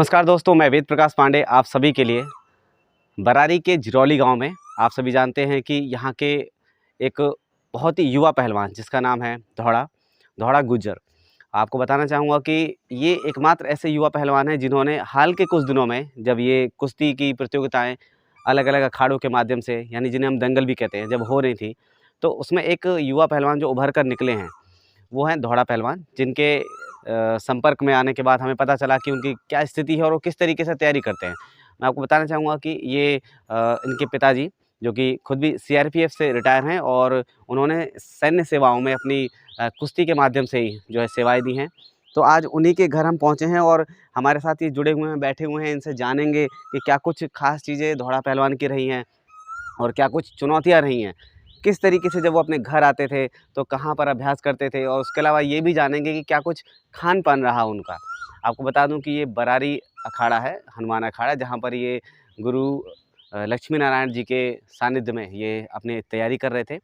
नमस्कार दोस्तों, मैं वेद प्रकाश पांडे आप सभी के लिए बरारी के जिरौली गांव में। आप सभी जानते हैं कि यहाँ के एक बहुत ही युवा पहलवान जिसका नाम है धौड़ा गुज्जर। आपको बताना चाहूँगा कि ये एकमात्र ऐसे युवा पहलवान हैं जिन्होंने हाल के कुछ दिनों में, जब ये कुश्ती की प्रतियोगिताएं अलग अलग अखाड़ों के माध्यम से, यानी जिन्हें हम दंगल भी कहते हैं, जब हो रही थी, तो उसमें एक युवा पहलवान जो उभर कर निकले हैं वो हैं धौड़ा पहलवान, जिनके संपर्क में आने के बाद हमें पता चला कि उनकी क्या स्थिति है और वो किस तरीके से तैयारी करते हैं। मैं आपको बताना चाहूँगा कि ये इनके पिताजी, जो कि खुद भी सीआरपीएफ से रिटायर हैं और उन्होंने सैन्य सेवाओं में अपनी कुश्ती के माध्यम से ही जो है सेवाएँ दी हैं। तो आज उन्हीं के घर हम पहुँचे हैं और हमारे साथ ये जुड़े हुए हैं, बैठे हुए हैं। इनसे जानेंगे कि क्या कुछ ख़ास चीज़ें धौड़ा पहलवान की रही हैं और क्या कुछ चुनौतियाँ रही हैं। किस तरीके से जब वो अपने घर आते थे तो कहाँ पर अभ्यास करते थे, और उसके अलावा ये भी जानेंगे कि क्या कुछ खान-पान रहा उनका। आपको बता दूँ कि ये बरारी अखाड़ा है, हनुमान अखाड़ा, जहाँ पर ये गुरु लक्ष्मी नारायण जी के सानिध्य में ये अपनी तैयारी कर रहे थे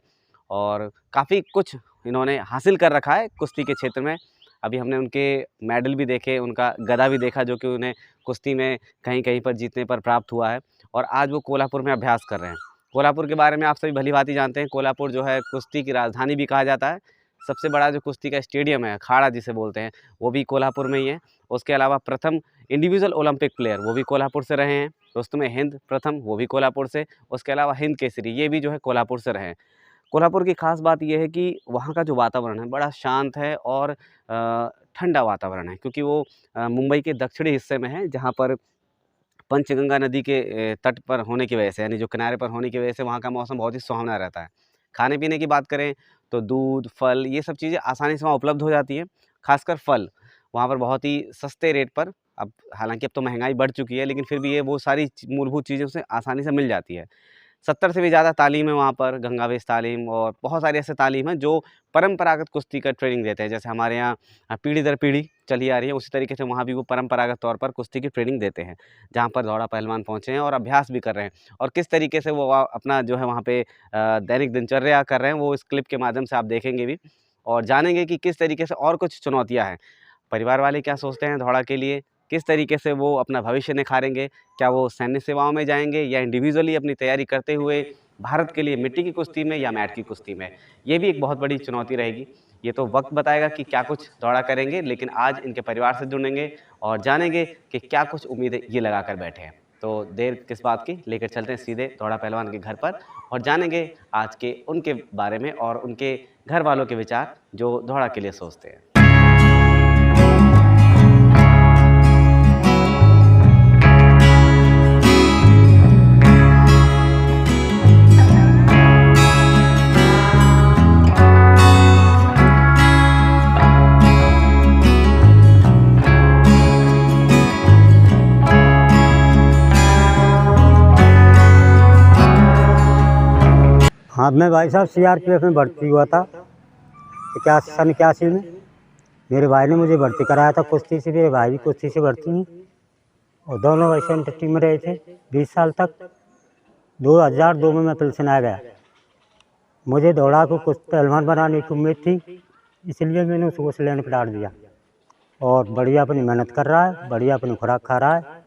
और काफ़ी कुछ इन्होंने हासिल कर रखा है कुश्ती के क्षेत्र में। अभी हमने उनके मेडल भी देखे, उनका गदा भी देखा, जो कि उन्हें कुश्ती में कहीं-कहीं पर जीतने पर प्राप्त हुआ है, और आज वो कोल्हापुर में अभ्यास कर रहे हैं। कोल्हापुर के बारे में आप सभी भली-भाँति जानते हैं। कोल्हापुर जो है कुश्ती की राजधानी भी कहा जाता है। सबसे बड़ा जो कुश्ती का स्टेडियम है, अखाड़ा जिसे बोलते हैं, वो भी कोल्हापुर में ही है। उसके अलावा प्रथम इंडिविजुअल ओलंपिक प्लेयर वो भी कोल्हापुर से रहे हैं। रुस्तमे हिंद प्रथम, वो भी कोल्हापुर से। उसके अलावा हिंद केसरी, ये भी जो है कोल्हापुर से रहे हैं। कोल्हापुर की ख़ास बात ये है कि वहाँ का जो वातावरण है बड़ा शांत है और ठंडा वातावरण है, क्योंकि वो मुंबई के दक्षिणी हिस्से में है, जहाँ पर पंचगंगा नदी के तट पर होने की वजह से, यानी जो किनारे पर होने की वजह से वहाँ का मौसम बहुत ही सुहावना रहता है। खाने-पीने की बात करें तो दूध, फल, ये सब चीज़ें आसानी से वहाँ उपलब्ध हो जाती हैं। ख़ासकर फल, वहाँ पर बहुत ही सस्ते रेट पर, अब हालाँकि अब तो महँगाई बढ़ चुकी है, लेकिन फिर भी ये वो सारी मूलभूत चीज़ें उसे आसानी से मिल जाती है। 70 से भी ज़्यादा तालीम है वहाँ पर, गंगावेश तालीम, और बहुत सारे ऐसे तालीम हैं जो परंपरागत कुश्ती का ट्रेनिंग देते हैं। जैसे हमारे यहाँ पीढ़ी दर पीढ़ी चली आ रही है, उसी तरीके से वहाँ भी वो परंपरागत तौर पर कुश्ती की ट्रेनिंग देते हैं, जहाँ पर धौड़ा पहलवान पहुँचे हैं और अभ्यास भी कर रहे हैं। और किस तरीके से वो अपना जो है वहाँ पे दैनिक दिनचर्या कर रहे हैं, वो इस क्लिप के माध्यम से आप देखेंगे भी और जानेंगे कि किस तरीके से और कुछ चुनौतियाँ हैं। परिवार वाले क्या सोचते हैं धौड़ा के लिए, किस तरीके से वो अपना भविष्य निखारेंगे, क्या वो सैन्य सेवाओं में जाएँगे या इंडिविजुअली अपनी तैयारी करते हुए भारत के लिए मिट्टी की कुश्ती में या मैट की कुश्ती में। ये भी एक बहुत बड़ी चुनौती रहेगी। ये तो वक़्त बताएगा कि क्या कुछ दौड़ा करेंगे, लेकिन आज इनके परिवार से जुड़ेंगे और जानेंगे कि क्या कुछ उम्मीदें ये लगा कर बैठे हैं। तो देर किस बात की, लेकर चलते हैं सीधे दौड़ा पहलवान के घर पर और जानेंगे आज के उनके बारे में और उनके घर वालों के विचार जो दौड़ा के लिए सोचते हैं। हाँ, मैं भाई साहब सीआरपीएफ में भर्ती हुआ था 81 में। मेरे भाई ने मुझे भर्ती कराया था कुश्ती से, मेरे भाई भी कुश्ती से भर्ती हैं और दोनों वैसे टीम में रहे थे 20 साल तक। 2002 में मैं पेंशन आ गया। मुझे दौड़ा को कुश्ती पहलवान बनाने की उम्मीद थी, इसलिए मैंने उसको उस लाइन पर डाल दिया और बढ़िया अपनी मेहनत कर रहा है, बढ़िया अपनी खुराक खा रहा है।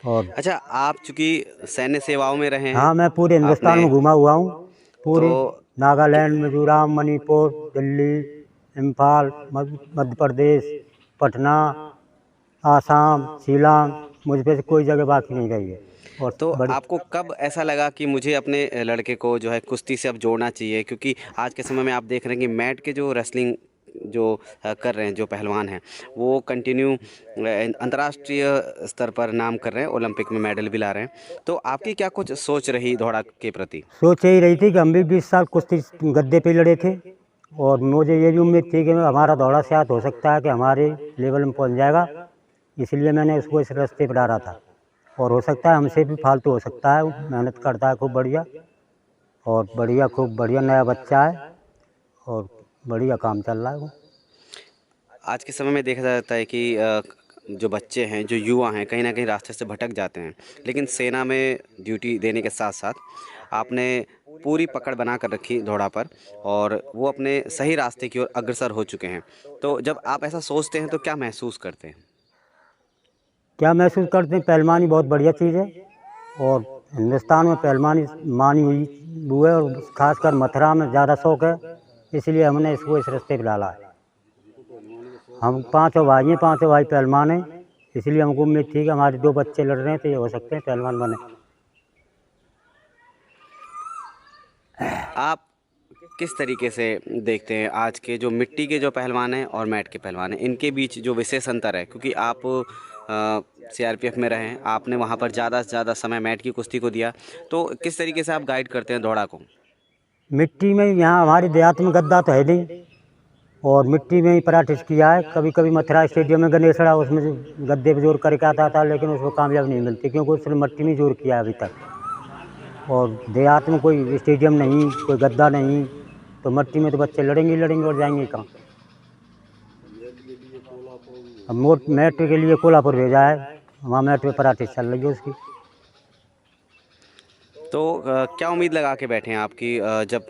और अच्छा, आप चूँकि सैन्य सेवाओं में रहे हैं। हाँ, मैं पूरे हिंदुस्तान में घुमा हुआ हूँ, पूरे तो नागालैंड, मिजोरम, मणिपुर, दिल्ली, इम्फाल, मध्य प्रदेश, पटना, आसाम, शिलांग, मुझ पे से कोई जगह बाकी नहीं रही है। और तो आपको कब ऐसा लगा कि मुझे अपने लड़के को जो है कुश्ती से अब जोड़ना चाहिए? क्योंकि आज के समय में आप देख रहे हैं कि मैट के जो रेसलिंग जो कर रहे हैं, जो पहलवान हैं, वो कंटिन्यू अंतर्राष्ट्रीय स्तर पर नाम कर रहे हैं, ओलंपिक में मेडल भी ला रहे हैं। तो आपकी क्या कुछ सोच रही दौड़ा के प्रति? सोच यही रही थी कि हम भी 20 साल कुश्ती गद्दे पे लड़े थे और मुझे ये भी उम्मीद थी कि हमारा दौड़ा से हाथ हो सकता है कि हमारे लेवल में पहुंच जाएगा, इसलिए मैंने उसको इस रास्ते पर डाला था। और हो सकता है हमसे भी फालतू हो सकता है, मेहनत करता है खूब बढ़िया और बढ़िया, खूब बढ़िया नया बच्चा है और बढ़िया काम चल रहा है वो। आज के समय में देखा जाता है कि जो बच्चे हैं, जो युवा हैं, कहीं ना कहीं रास्ते से भटक जाते हैं, लेकिन सेना में ड्यूटी देने के साथ साथ आपने पूरी पकड़ बना कर रखी दौड़ा पर और वो अपने सही रास्ते की ओर अग्रसर हो चुके हैं। तो जब आप ऐसा सोचते हैं तो क्या महसूस करते हैं? क्या महसूस करते हैं, पहलवानी बहुत बढ़िया चीज़ है और हिंदुस्तान में पहलवानी मानी हुई वो है और खासकर मथुरा में ज़्यादा शौक़ है, इसलिए हमने इसको इस रास्ते पर डाला है। हम 5 भाई हैं, 5 भाई पहलवान हैं, इसलिए हमको उम्मीद थी कि हमारे 2 बच्चे लड़ रहे हैं तो ये हो सकते हैं पहलवान बने। आप किस तरीके से देखते हैं आज के जो मिट्टी के जो पहलवान हैं और मैट के पहलवान हैं, इनके बीच जो विशेष अंतर है? क्योंकि आप सीआरपीएफ में रहे हैं, आपने वहाँ पर ज़्यादा से ज़्यादा समय मैट की कुश्ती को दिया, तो किस तरीके से आप गाइड करते हैं दौड़ा को? मिट्टी में यहाँ हमारी देहात में गद्दा तो है नहीं और मिट्टी में ही प्रैक्टिस किया है। कभी कभी मथुरा स्टेडियम में गणेशड़ा उसमें गद्दे पे जोर करके आता था, लेकिन उसको कामयाब नहीं मिलती क्योंकि उसने मिट्टी में जोर किया है अभी तक। और देहात में कोई स्टेडियम नहीं, कोई गद्दा नहीं, तो मिट्टी में तो बच्चे लड़ेंगे ही लड़ेंगे और जाएंगे कहाँ। अब मैट के लिए कोल्हापुर भेजा है, वहाँ मैट पे प्रैक्टिस चल रही है उसकी। तो क्या उम्मीद लगा के बैठे हैं आपकी जब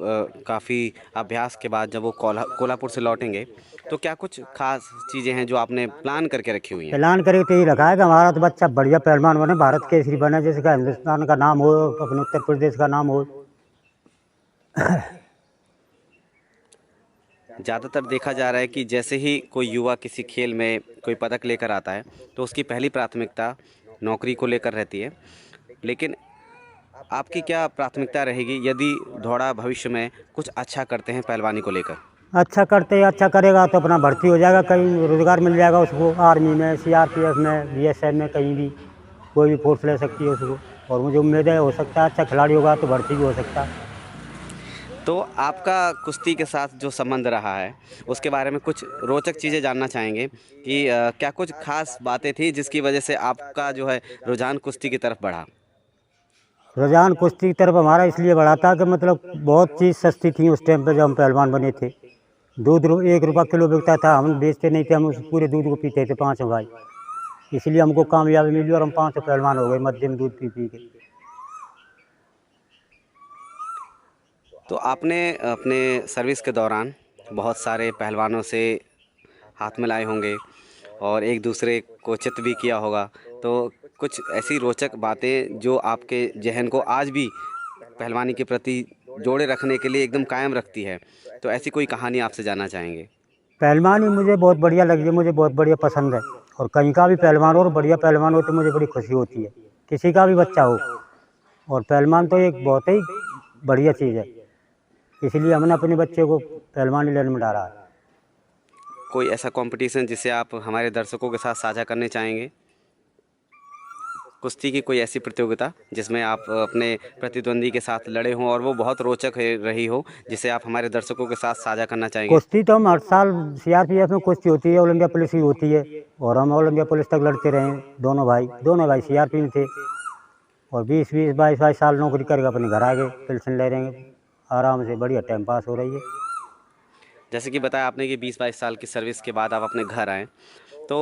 काफ़ी अभ्यास के बाद जब वो कोल्हापुर से लौटेंगे, तो क्या कुछ खास चीज़ें हैं जो आपने प्लान करके रखी हुई हैं? प्लान करके तो यही रखा है कि हमारा तो बच्चा बढ़िया पहलवान बने, भारत केसरी बने, जिसका हिंदुस्तान का नाम हो, अपने उत्तर प्रदेश का नाम हो। ज़्यादातर देखा जा रहा है कि जैसे ही कोई युवा किसी खेल में कोई पदक लेकर आता है तो उसकी पहली प्राथमिकता नौकरी को लेकर रहती है, लेकिन आपकी क्या प्राथमिकता रहेगी यदि दौड़ा भविष्य में कुछ अच्छा करते हैं पहलवानी को लेकर? अच्छा करते अच्छा करेगा तो अपना भर्ती हो जाएगा, कहीं रोज़गार मिल जाएगा उसको, आर्मी में, सीआरपीएफ में, बीएसएफ में, कहीं भी कोई भी फोर्स ले सकती है उसको। और मुझे उम्मीद है हो सकता है अच्छा खिलाड़ी होगा तो भर्ती भी हो सकता है। तो आपका कुश्ती के साथ जो संबंध रहा है उसके बारे में कुछ रोचक चीज़ें जानना चाहेंगे कि क्या कुछ खास बातें थी जिसकी वजह से आपका जो है रुझान कुश्ती की तरफ बढ़ा? रुझान कुश्ती की तरफ हमारा इसलिए बढ़ा था कि मतलब बहुत चीज़ सस्ती थी उस टाइम पे जब हम पहलवान बने थे। दूध 1 रुपया किलो बिकता था, हम बेचते नहीं थे, हम उस पूरे दूध को पीते थे 5 भाई, इसलिए हमको कामयाबी मिली और हम 5 पहलवान हो गए मध्यम दूध पी पी के। तो आपने अपने सर्विस के दौरान बहुत सारे पहलवानों से हाथ मिलाए होंगे और एक दूसरे को चित भी किया होगा, तो कुछ ऐसी रोचक बातें जो आपके जहन को आज भी पहलवानी के प्रति जोड़े रखने के लिए एकदम कायम रखती है, तो ऐसी कोई कहानी आपसे जानना चाहेंगे? पहलवानी मुझे बहुत बढ़िया लगी है, मुझे बहुत बढ़िया पसंद है और कहीं का भी पहलवान हो और बढ़िया पहलवान हो तो मुझे बड़ी खुशी होती है, किसी का भी बच्चा हो। और पहलवान तो एक बहुत ही बढ़िया चीज़ है, इसलिए हमने अपने बच्चे को पहलवानी लाइन में डाला है। कोई ऐसा कंपटीशन जिसे आप हमारे दर्शकों के साथ साझा करने चाहेंगे? कुश्ती की कोई ऐसी प्रतियोगिता जिसमें आप अपने प्रतिद्वंदी के साथ लड़े हों और वो बहुत रोचक रही हो, जिसे आप हमारे दर्शकों के साथ साझा करना चाहेंगे? कुश्ती तो हम हर साल सीआरपीएफ में कुश्ती होती है, ऑल इंडिया पुलिस की होती है और हम ऑल इंडिया पुलिस तक लड़ते रहे। दोनों भाई सीआरपी में थे और 20-22 साल नौकरी करके अपने घर आ गए, पेंशन ले रहे हैं, आराम से बढ़िया टाइम पास हो रही है। जैसे कि बताया आपने कि 20-22 साल की सर्विस के बाद आप अपने घर आए, तो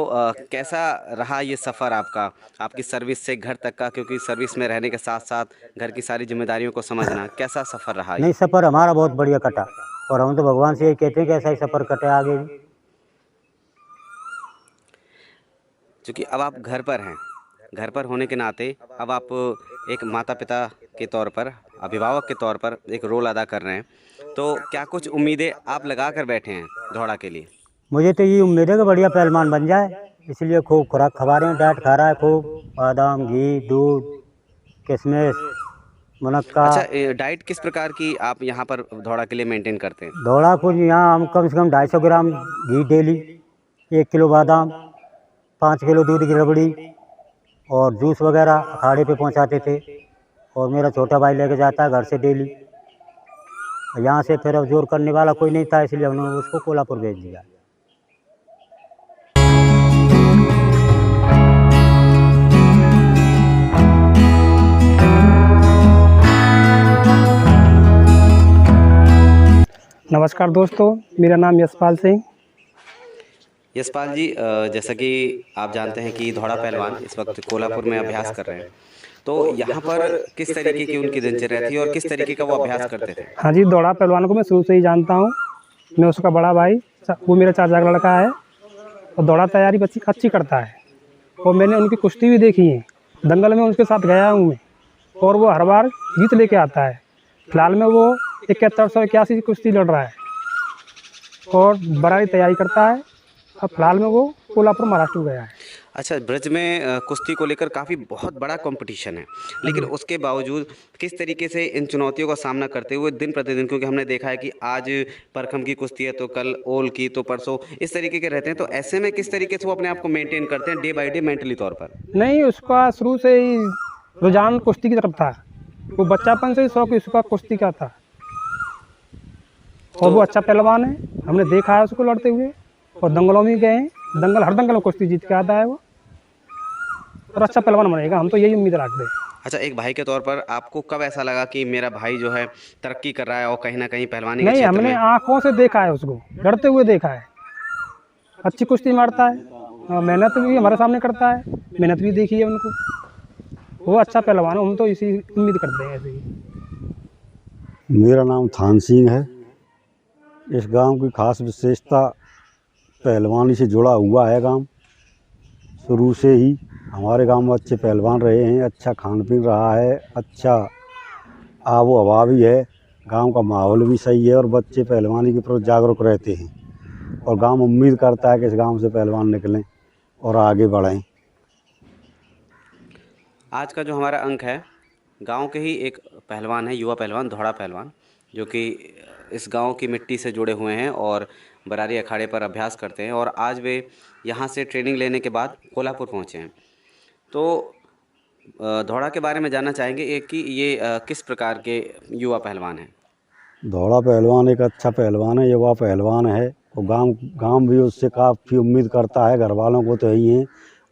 कैसा रहा ये सफ़र आपका, आपकी सर्विस से घर तक का? क्योंकि सर्विस में रहने के साथ साथ घर की सारी जिम्मेदारियों को समझना, कैसा सफ़र रहा ये? नहीं, सफ़र हमारा बहुत बढ़िया कटा और हम तो भगवान से यही कहते हैं कि ऐसा ही सफ़र कटे आगे भी। चूँकि अब आप घर पर हैं, घर पर होने के नाते अब आप एक माता पिता के तौर पर, अभिभावक के तौर पर एक रोल अदा कर रहे हैं, तो क्या कुछ उम्मीदें आप लगा कर बैठे हैं दौड़ा के लिए? मुझे तो ये उम्मीद है कि बढ़िया पहलवान बन जाए, इसलिए खूब खुराक खा रहे हैं, डाइट खा रहा है खूब, बादाम, घी, दूध, किशमिश, मुनक्का। अच्छा, डाइट किस प्रकार की आप यहाँ पर दौड़ा के लिए मेंटेन करते हैं? दौड़ा कुछ यहाँ हम कम से कम 250 ग्राम घी डेली, 1 किलो बादाम, 5 किलो दूध की रबड़ी और जूस वगैरह अखाड़े पे पहुँचाते थे और मेरा छोटा भाई लेके जाता है घर से डेली। यहाँ से फिर अब जोर करने वाला कोई नहीं था, इसलिए हमने उसको कोल्हापुर भेज दिया। नमस्कार दोस्तों, मेरा नाम यशपाल सिंह। यशपाल जी, जैसा कि आप जानते हैं कि दौड़ा पहलवान इस वक्त कोल्हापुर में अभ्यास कर रहे हैं, तो यहाँ पर किस तरीके की उनकी दिनचर्या थी और किस तरीके का वो अभ्यास करते थे? हाँ जी, दौड़ा पहलवान को मैं शुरू से ही जानता हूँ। मैं उसका बड़ा भाई, वो मेरा चाचा का लड़का है और दौड़ा तैयारी अच्छी करता है। और मैंने उनकी कुश्ती भी देखी है। दंगल में उनके साथ गया हूँ मैं, और वो हर बार जीत लेके आता है। फिलहाल में वो 7181 की कुश्ती लड़ रहा है और बरारी तैयारी करता है। अब फिलहाल में वो कोल्हापुर महाराष्ट्र गया है। अच्छा, ब्रज में कुश्ती को लेकर काफ़ी बहुत बड़ा कंपटीशन है, लेकिन उसके बावजूद किस तरीके से इन चुनौतियों का सामना करते हुए दिन प्रतिदिन, क्योंकि हमने देखा है कि आज परखम की कुश्ती है तो कल ओल की, तो परसों इस तरीके के रहते हैं, तो ऐसे में किस तरीके से वो अपने आप को मेंटेन करते हैं डे बाय डे मेंटली तौर पर? नहीं, उसका शुरू से ही रुझान कुश्ती की तरफ था। वो बच्चापन से ही शौक उसका कुश्ती का था और वो अच्छा पहलवान है। हमने देखा है उसको लड़ते हुए और दंगलों में गए हैं। हर दंगल में कुश्ती जीत के आता है वो, और अच्छा पहलवान बनेगा, हम तो यही उम्मीद रखते हैं। अच्छा, एक भाई के तौर पर आपको कब ऐसा लगा कि मेरा भाई जो है तरक्की कर रहा है और कहीं ना कहीं पहलवानी के नहीं, क्षेत्र हमने में? आँखों से देखा है उसको लड़ते हुए देखा है। अच्छी कुश्ती मारता है, मेहनत भी हमारे सामने करता है, मेहनत भी देखी है उनको। वो अच्छा पहलवान है, हम तो इसी उम्मीद करते हैं ऐसे ही। मेरा नाम थान सिंह है। इस गांव की खास विशेषता पहलवानी से जुड़ा हुआ है। गांव शुरू से ही हमारे गांव में अच्छे पहलवान रहे हैं, अच्छा खान पीन रहा है, अच्छा आबो हवा भी है, गांव का माहौल भी सही है और बच्चे पहलवानी के प्रति जागरूक रहते हैं और गांव उम्मीद करता है कि इस गांव से पहलवान निकलें और आगे बढ़ें। आज का जो हमारा अंक है, गांव के ही एक पहलवान है, युवा पहलवान धौड़ा पहलवान, जो कि इस गांव की मिट्टी से जुड़े हुए हैं और बरारी अखाड़े पर अभ्यास करते हैं, और आज वे यहां से ट्रेनिंग लेने के बाद कोल्हापुर पहुंचे हैं। तो धौड़ा के बारे में जानना चाहेंगे एक कि ये किस प्रकार के युवा पहलवान हैं? धौड़ा पहलवान एक अच्छा पहलवान है, युवा पहलवान है और गांव भी उससे काफ़ी उम्मीद करता है। घर वालों को तो यही है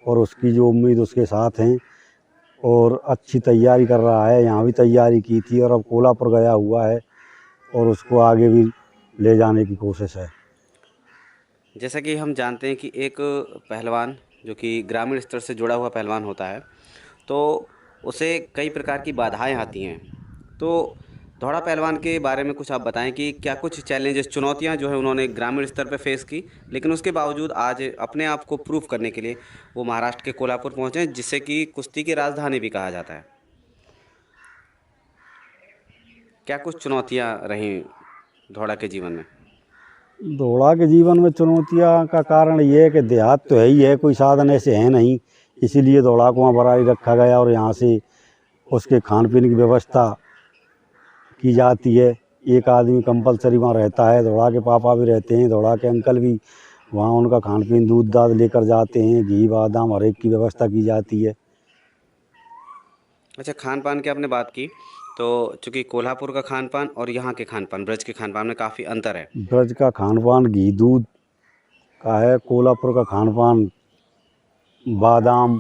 और उसकी जो उम्मीद उसके साथ हैं और अच्छी तैयारी कर रहा है। यहाँ भी तैयारी की थी और अब कोल्हापुर गया हुआ है और उसको आगे भी ले जाने की कोशिश है। जैसा कि हम जानते हैं कि एक पहलवान जो कि ग्रामीण स्तर से जुड़ा हुआ पहलवान होता है, तो उसे कई प्रकार की बाधाएं आती हैं। तो धौड़ा पहलवान के बारे में कुछ आप बताएं कि क्या कुछ चैलेंजेस, चुनौतियां जो है उन्होंने ग्रामीण स्तर पर फेस की, लेकिन उसके बावजूद आज अपने आप को प्रूव करने के लिए वो महाराष्ट्र के कोल्हापुर पहुंचे, जिसे कि कुश्ती की राजधानी भी कहा जाता है। क्या कुछ चुनौतियां रहीं धौड़ा के जीवन में? धौड़ा के जीवन में चुनौतियाँ का कारण ये है कि देहात तो है ही है, कोई साधन ऐसे है नहीं, इसीलिए धौड़ा को वहाँ बरारी रखा गया और यहाँ से उसके खान पीने की व्यवस्था की जाती है। एक आदमी कंपलसरी वहाँ रहता है, धौड़ा के पापा भी रहते हैं, धौड़ा के अंकल भी वहाँ उनका खान पीन दूध दाद लेकर जाते हैं, घी बादाम हर एक की व्यवस्था की जाती है। अच्छा, खान पान की आपने बात की, तो चूँकि कोल्हापुर का खान पान और यहाँ के खान पान, ब्रज के खान पान में काफ़ी अंतर है। ब्रज का खान पान घी दूध का है, कोल्हापुर का खान पान बादाम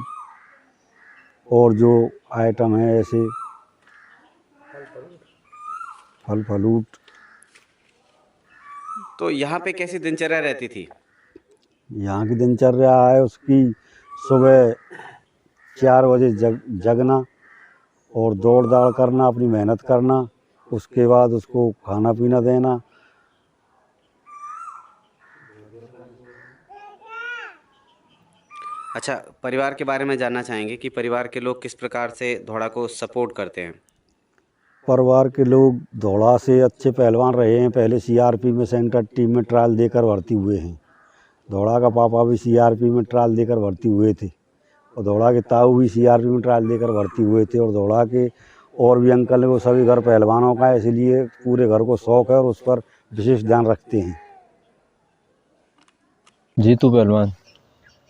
और जो आइटम है ऐसे फल फलूट। तो यहाँ पे कैसी दिनचर्या रहती थी? यहाँ की दिनचर्या है उसकी सुबह 4 बजे जगना और दौड़ दाड़ करना, अपनी मेहनत करना, उसके बाद उसको खाना पीना देना। अच्छा, परिवार के बारे में जानना चाहेंगे कि परिवार के लोग किस प्रकार से धौड़ा को सपोर्ट करते हैं? परिवार के लोग धौड़ा से अच्छे पहलवान रहे हैं, पहले सीआरपी में सेंटर टीम में ट्रायल देकर भर्ती हुए हैं। धौड़ा का पापा भी सीआरपी में ट्रायल देकर भर्ती हुए थे और धौड़ा के ताऊ भी सीआरपी में ट्रायल देकर भर्ती हुए थे और धौड़ा के और भी अंकल है वो सभी घर पहलवानों का है, इसलिए पूरे घर को शौक़ है और उस पर विशेष ध्यान रखते हैं। जीतू पहलवान।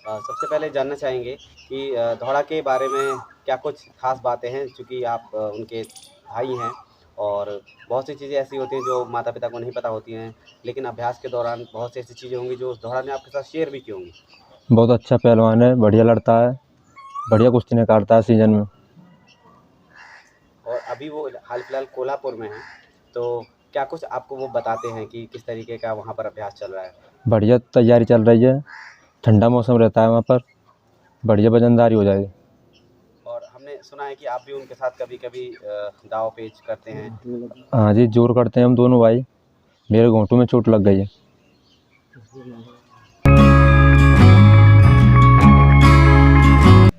सबसे पहले जानना चाहेंगे कि धौड़ा के बारे में क्या कुछ खास बातें हैं, चूँकि आप उनके भाई हैं और बहुत सी चीज़ें ऐसी होती हैं जो माता पिता को नहीं पता होती हैं, लेकिन अभ्यास के दौरान बहुत सी ऐसी चीज़ें होंगी जो धौड़ा ने आपके साथ शेयर भी की होंगी। बहुत अच्छा पहलवान है, बढ़िया लड़ता है, बढ़िया कुश्ती निकालता है सीजन में। और अभी वो हाल फिलहाल कोल्हापुर में हैं, तो क्या कुछ आपको वो बताते हैं कि किस तरीके का वहाँ पर अभ्यास चल रहा है? बढ़िया तैयारी चल रही है, ठंडा मौसम रहता है वहाँ पर, बढ़िया वजनदारी हो जाएगी। और हमने सुना है कि आप भी उनके साथ कभी कभी दाव पेच करते हैं। हाँ जी, जोर करते हैं हम दोनों भाई। मेरे घोंटू में चोट लग गई है।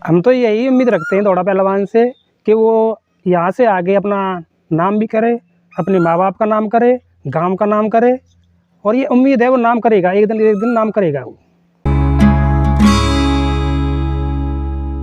हम तो यही उम्मीद रखते हैं दौड़ा पहलवान से कि वो यहाँ से आगे अपना नाम भी करे, अपने माँ बाप का नाम करे, गांव का नाम करे, और ये उम्मीद है वो नाम करेगा, एक दिन नाम करेगा वो।